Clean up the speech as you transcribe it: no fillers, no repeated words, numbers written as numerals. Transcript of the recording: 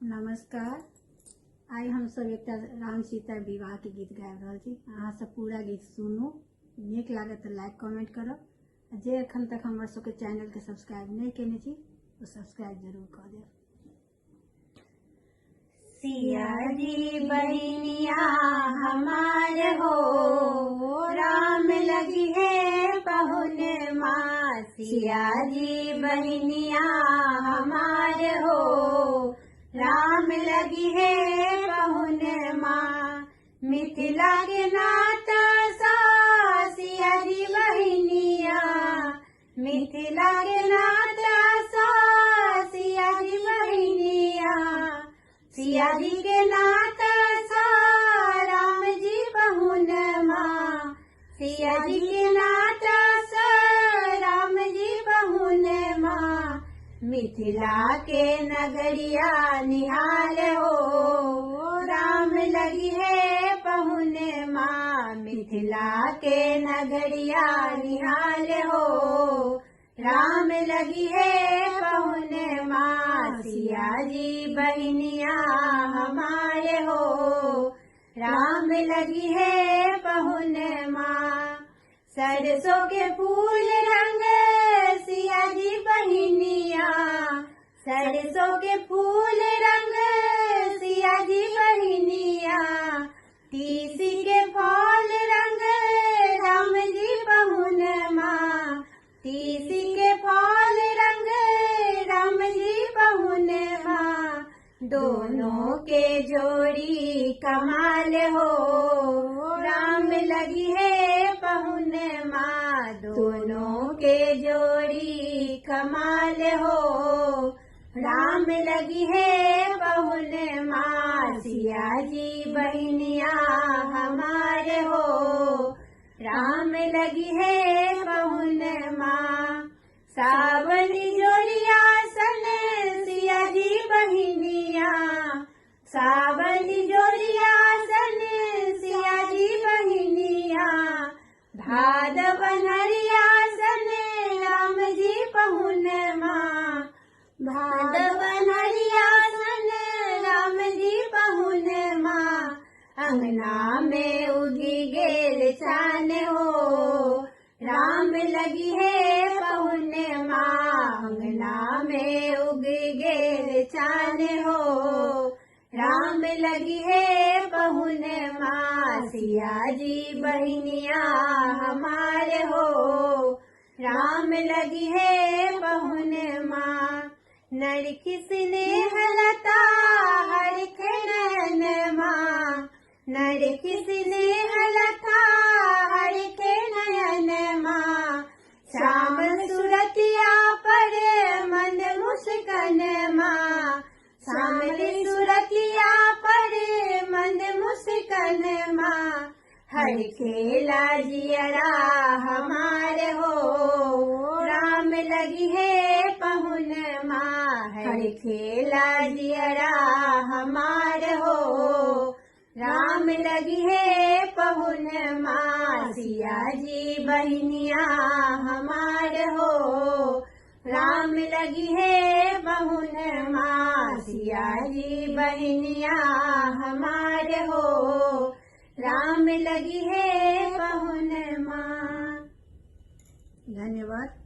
नमस्कार। आई हम सब एक राम सीता विवाह के गीत गाबि रहल छी। अहाँ सब पूरा गीत सुनू, नीक लागे तो लाइक कमेंट करब। जे एखन तक हमर सबके चैनल के सब्सक्राइब नहीं केने छी तो सब्सक्राइब जरूर कर देब। सिया जी बहनिया हमार हो, राम लगी है पहुन माँ। सिया जी बहनिया हमार हो, राम लगी है पहुन माँ। मिथिला के नाता सा सिया जी बहनिया, मिथिला के नाता सा सिया जी बहनिया। सिया जी के नाता सा राम जी पहुन माँ, सिया जी के नाता सा राम जी पहुन माँ। मिथिला के नगरिया निहाल हो, राम लगी है पहुन माँ। मिथिला के नगरिया निहाल हो, राम लगी है पहुन माँ। सिया जी बहनिया हमारे हो, राम लगी है पहुन माँ। सरसों के फूल रंग सिया जी बहनिया, सरसों के फूल रंग सिया जी बहनिया। तीसी के फल रंग राम जी पहुन माँ, तीसी के फल रंग राम जी पहुन माँ। दोनों के जोड़ी कमाल हो, राम लगी है पहुन माँ। दोनों के जोड़ी कमाल हो, राम लगी है पहुन माँ। सिया जी बहनिया हमारे हो, राम लगी है पहुन माँ। सावन जोड़िया सन सिया जी बहनिया, सावन जोड़िया सन सिया जी बहनिया। भादव हरिया सन राम जी पहुन माँ, भादव हरिया सन राम जी पहुन माँ। अंगना में उगी गेल चान हो, राम लगी है पहुन माँ। अंगना में उगी गेल चान हो, राम लगी है पहुन माँ। सिया जी बहनिया हमारे हो, राम लगी है पहुन माँ। नरखिस स्नेहलता हरखे नयन माँ, नरखिस स्नेहलता हरखे नयन माँ। श्याम सुरतिया पर मंद मुस्कान माँ, श्याम सुरतिया पर मंद मुस्कान माँ। हर खेला जियरा हमारे हो, राम लगी है पहुन माँ। हर खेला जियरा हमारे हो, राम लगी है पहुन माँ। सिया जी बहनिया हमारे हो, राम लगी है पहुन माँ। सिया जी बहनिया हमारे हो, राम लगी है पहुन माँ। धन्यवाद।